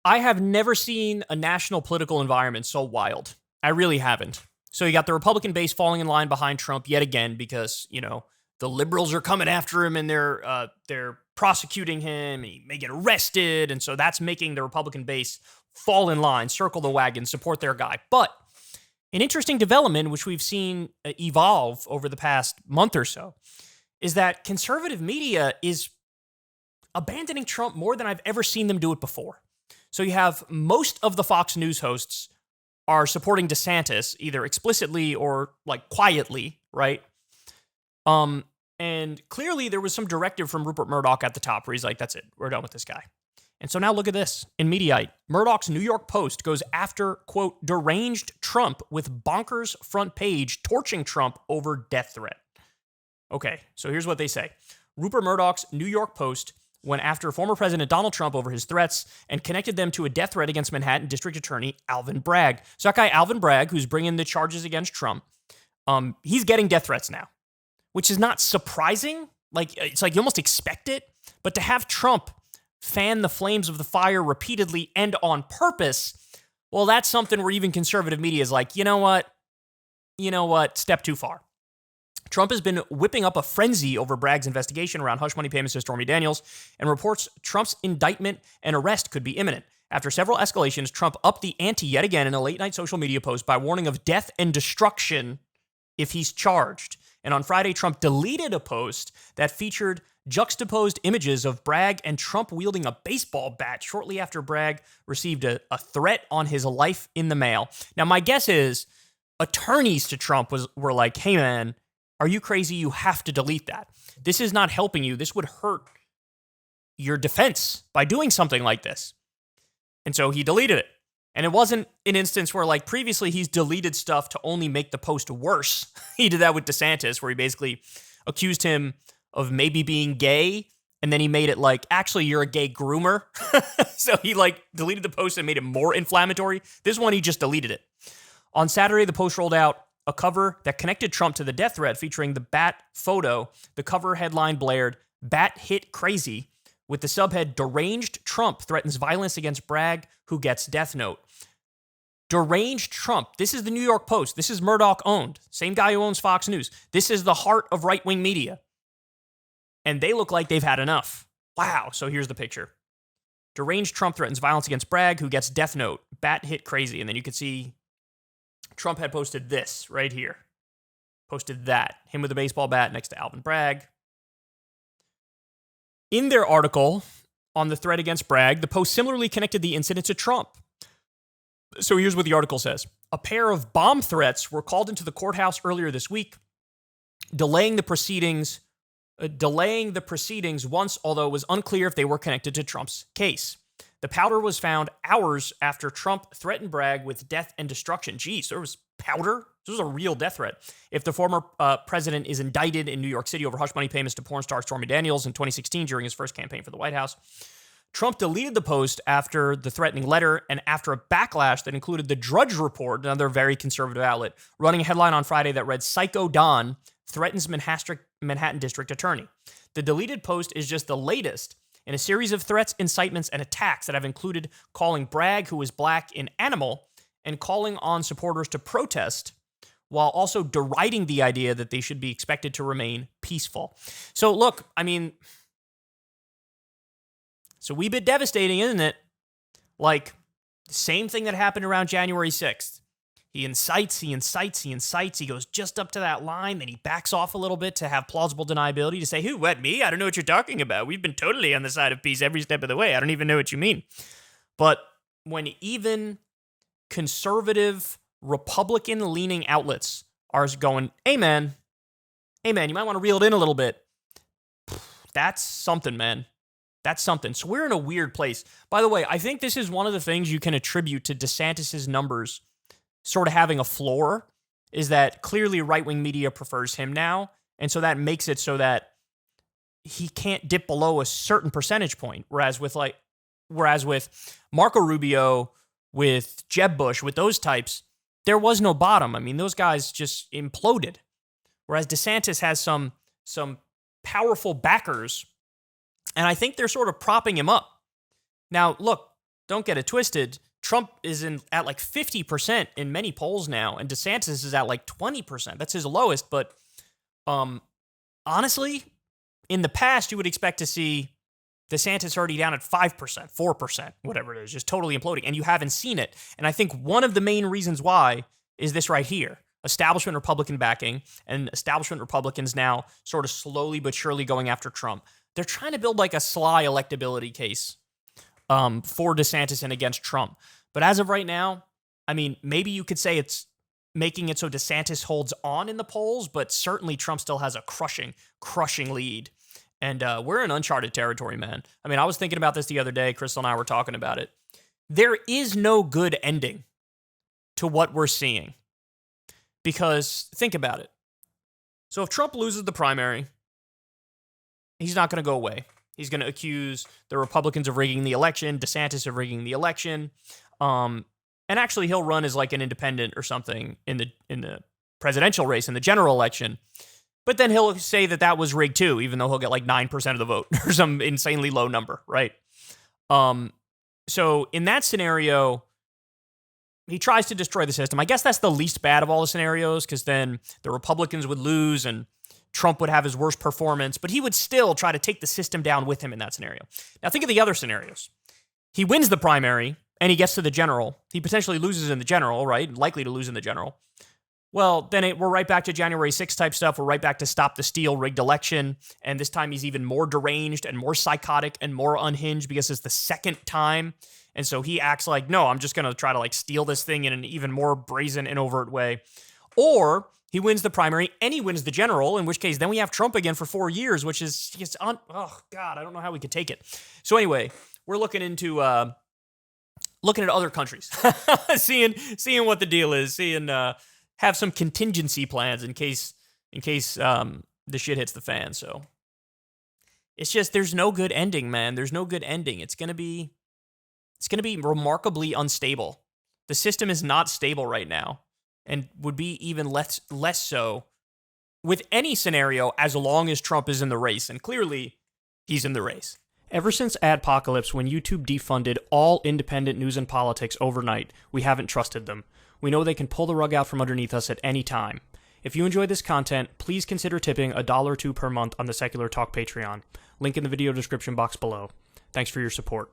I have never seen a national political environment so wild. I really haven't. So you got the Republican base falling in line behind Trump yet again because, the liberals are coming after him and they're prosecuting him. He may get arrested. And so that's making the Republican base fall in line, circle the wagon, support their guy. But an interesting development, which we've seen evolve over the past month or so, is that conservative media is abandoning Trump more than I've ever seen them do it before. So you have most of the Fox News hosts are supporting DeSantis, either explicitly or like quietly, right? And clearly there was some directive from Rupert Murdoch at the top where he's like, that's it, we're done with this guy. And so now look at this. In Mediaite, Murdoch's New York Post goes after, quote, deranged Trump with bonkers front page torching Trump over death threat. Okay, so here's what they say. Rupert Murdoch's New York Post went after former President Donald Trump over his threats and connected them to a death threat against Manhattan District Attorney Alvin Bragg. So that guy Alvin Bragg, who's bringing the charges against Trump, he's getting death threats now, which is not surprising. It's like you almost expect it. But to have Trump fan the flames of the fire repeatedly and on purpose, well, that's something where even conservative media is like, you know what, step too far. Trump has been whipping up a frenzy over Bragg's investigation around hush money payments to Stormy Daniels and reports Trump's indictment and arrest could be imminent. After several escalations, Trump upped the ante yet again in a late-night social media post by warning of death and destruction if he's charged. And on Friday, Trump deleted a post that featured juxtaposed images of Bragg and Trump wielding a baseball bat shortly after Bragg received a threat on his life in the mail. Now, my guess is attorneys to Trump were like, hey, man, are you crazy? You have to delete that. This is not helping you. This would hurt your defense by doing something like this. And so he deleted it. And it wasn't an instance where, like, previously he's deleted stuff to only make the post worse. He did that with DeSantis, where he basically accused him of maybe being gay, and then he made it like, actually, you're a gay groomer. So he, deleted the post and made it more inflammatory. This one, he just deleted it. On Saturday, the post rolled out a cover that connected Trump to the death threat featuring the bat photo. The cover headline blared, "Bat hit crazy," with the subhead, "Deranged Trump threatens violence against Bragg, who gets death note." Deranged Trump. This is the New York Post. This is Murdoch owned. Same guy who owns Fox News. This is the heart of right-wing media. And they look like they've had enough. Wow. So here's the picture. Deranged Trump threatens violence against Bragg, who gets death note. Bat hit crazy. And then you can see Trump had posted this right here. Posted that. Him with a baseball bat next to Alvin Bragg. In their article on the threat against Bragg, the Post similarly connected the incident to Trump. So here's what the article says. A pair of bomb threats were called into the courthouse earlier this week, delaying the proceedings once, although it was unclear if they were connected to Trump's case. The powder was found hours after Trump threatened Bragg with death and destruction. Geez, there was powder? This was a real death threat. If the former president is indicted in New York City over hush money payments to porn star Stormy Daniels in 2016 during his first campaign for the White House. Trump deleted the post after the threatening letter and after a backlash that included the Drudge Report, another very conservative outlet, running a headline on Friday that read, "Psycho Don threatens Manhattan District Attorney." The deleted post is just the latest in a series of threats, incitements, and attacks that have included calling Bragg, who is black, an animal, and calling on supporters to protest, while also deriding the idea that they should be expected to remain peaceful. So look, I mean, it's a wee bit devastating, isn't it? Like, the same thing that happened around January 6th. He incites, he goes just up to that line, then he backs off a little bit to have plausible deniability to say, who, what, me? I don't know what you're talking about. We've been totally on the side of peace every step of the way. I don't even know what you mean. But when even conservative, Republican-leaning outlets are going, hey man, you might want to reel it in a little bit. That's something, man. That's something. So we're in a weird place. By the way, I think this is one of the things you can attribute to DeSantis' numbers sort of having a floor, is that clearly right-wing media prefers him now. And so that makes it so that he can't dip below a certain percentage point. Whereas with Marco Rubio, with Jeb Bush, with those types, there was no bottom. I mean, those guys just imploded. Whereas DeSantis has some powerful backers, and I think they're sort of propping him up. Now, look, don't get it twisted. Trump is at like 50% in many polls now, and DeSantis is at like 20%. That's his lowest. But honestly, in the past, you would expect to see DeSantis already down at 5%, 4%, whatever it is, just totally imploding. And you haven't seen it. And I think one of the main reasons why is this right here. Establishment Republican backing, and establishment Republicans now sort of slowly but surely going after Trump. They're trying to build like a sly electability case for DeSantis and against Trump. But as of right now, I mean, maybe you could say it's making it so DeSantis holds on in the polls, but certainly Trump still has a crushing lead. And we're in uncharted territory, man. I mean, I was thinking about this the other day. Crystal and I were talking about it. There is no good ending to what we're seeing. Because think about it. So if Trump loses the primary, he's not going to go away. He's going to accuse the Republicans of rigging the election, DeSantis of rigging the election. And actually, he'll run as like an independent or something in the presidential race, in the general election. But then he'll say that that was rigged too, even though he'll get like 9% of the vote or some insanely low number, right? So in that scenario, he tries to destroy the system. I guess that's the least bad of all the scenarios, because then the Republicans would lose and Trump would have his worst performance, but he would still try to take the system down with him in that scenario. Now think of the other scenarios. He wins the primary and he gets to the general. He potentially loses in the general, right? Likely to lose in the general. Well, then we're right back to January 6th type stuff. We're right back to stop the steal rigged election. And this time he's even more deranged and more psychotic and more unhinged because it's the second time. And so he acts like, no, I'm just going to try to like steal this thing in an even more brazen and overt way. Or he wins the primary and he wins the general, in which case then we have Trump again for 4 years, which is just, oh God, I don't know how we could take it. So anyway, we're looking into, looking at other countries, seeing what the deal is, have some contingency plans in case the shit hits the fan. So it's just, there's no good ending, man. There's no good ending. It's going to be remarkably unstable. The system is not stable right now, and would be even less so with any scenario as long as Trump is in the race. And clearly, he's in the race. Ever since Adpocalypse, when YouTube defunded all independent news and politics overnight, we haven't trusted them. We know they can pull the rug out from underneath us at any time. If you enjoy this content, please consider tipping $1 or $2 per month on the Secular Talk Patreon. Link in the video description box below. Thanks for your support.